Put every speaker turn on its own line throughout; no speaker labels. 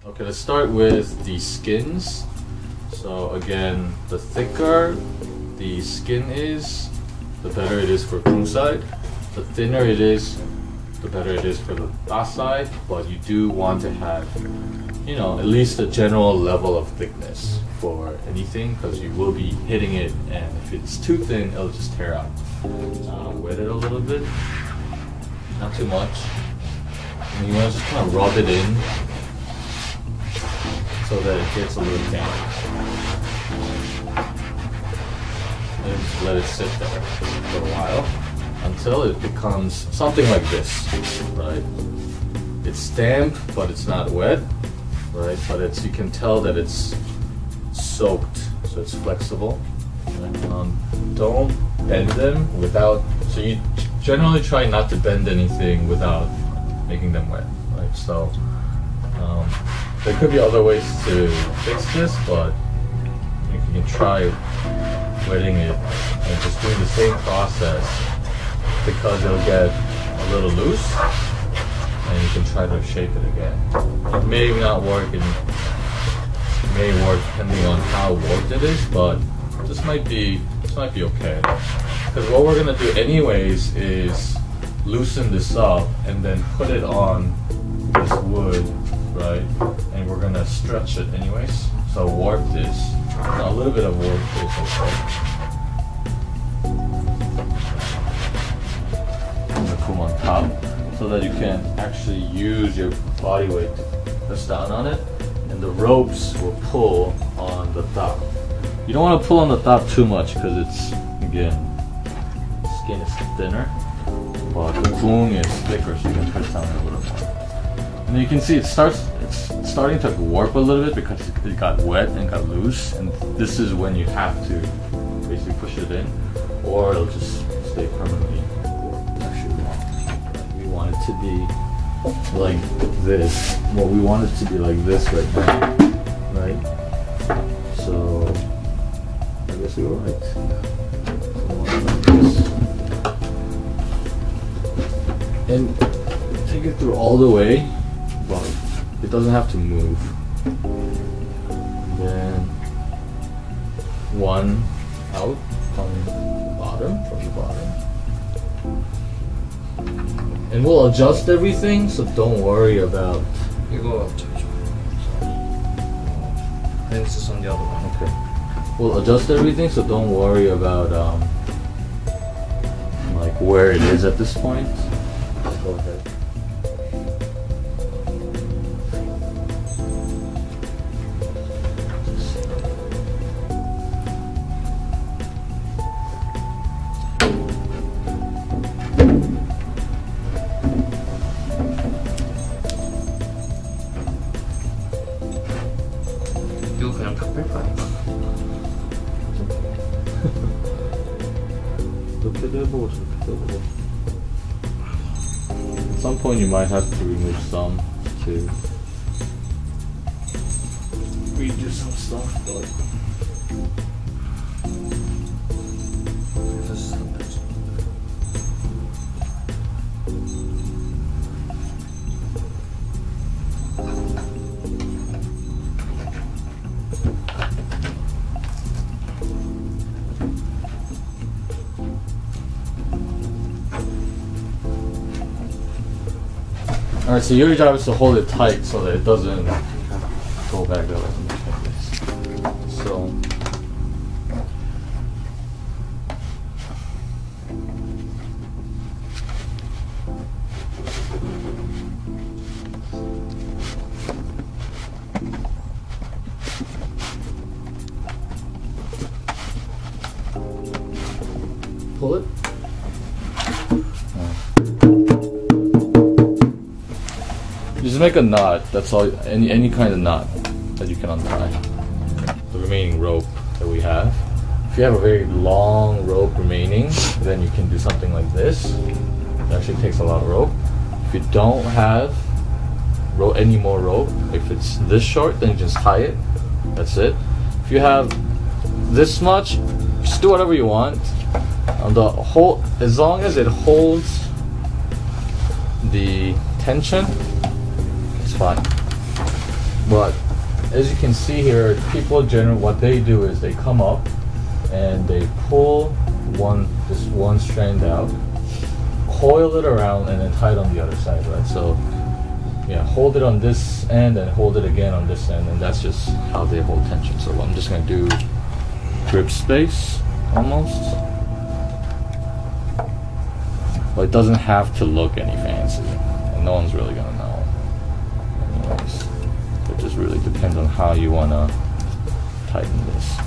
Okay, let's start with the skins. So again, the thicker the skin is, the better it is for Kung side. The thinner it is, the better it is for the Da side. But you do want to have, you know, at least a general level of thickness for anything, because you will be hitting it, and if it's too thin, it'll just tear out. Wet it a little bit, not too much. And you want to just kind of rub it in so that it gets a little damp. And just let it sit there for a while until it becomes something like this, right? It's damp, but it's not wet, right? But it's, you can tell that it's soaked, so it's flexible. Don't bend them without, so you generally try not to bend anything without making them wet, right? So there could be other ways to fix this, but you can try wetting it and just doing the same process, because it'll get a little loose and you can try to shape it again. It may not work, and may work depending on how warped it is, but this might be okay. Because what we're gonna do anyways is loosen this up and then put it on this wood, right? And we're gonna stretch it anyways. So warp this. Now, a little bit of warp this, okay. I'm gonna come on top so that you can actually use your body weight to press down on it, and the ropes will pull on the top. You don't want to pull on the top too much, because it's, again, skin is thinner, but the gung is thicker, so you can press down a little more. And then you can see it's starting to warp a little bit because it got wet and got loose, and this is when you have to basically push it in, or it'll just stay permanently warped. Actually, we want it to be like this. Well, we want it to be like this right now, right? So I guess we were right. And take it through all the way, but it doesn't have to move. Then one out from the bottom. And we'll adjust everything, so don't worry about.
이거 잠시만요. Lenses on the other one.
Okay. We'll adjust everything, so don't worry about like where it is at this point. Go ahead.
이거 그냥 다 뺄 거 아닌가?
이렇게도 해보고 저렇게도 해보고. At some point you might have to remove some to redo some stuff, but alright, so your job is to hold it tight so that it doesn't go back the other way. So pull it. Just make a knot. That's all. Any kind of knot that you can untie. The remaining rope that we have. If you have a very long rope remaining, then you can do something like this. It actually takes a lot of rope. If you don't have any more rope, if it's this short, then you just tie it. That's it. If you have this much, just do whatever you want. The whole, as long as it holds the tension, it's fine. But as you can see here, people generally what they do is they come up and they pull this one strand out, coil it around, and then tie it on the other side, right? So yeah, hold it on this end and hold it again on this end, and that's just how they hold tension. So I'm just gonna do grip space almost. But it doesn't have to look any fancy, and no one's really gonna know. Anyways, it just really depends on how you wanna tighten this.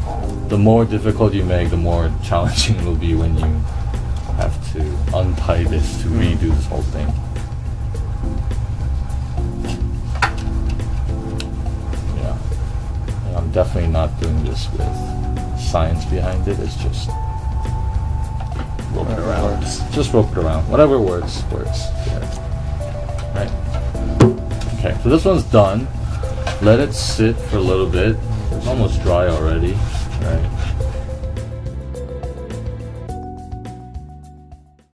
The more difficult you make, the more challenging it will be when you have to untie this to redo this whole thing. Yeah, and I'm definitely not doing this with science behind it. It's just rope it around. Just rope it around. Whatever works. Yeah. Right. Okay, so this one's done. Let it sit for a little bit. It's almost dry already, right?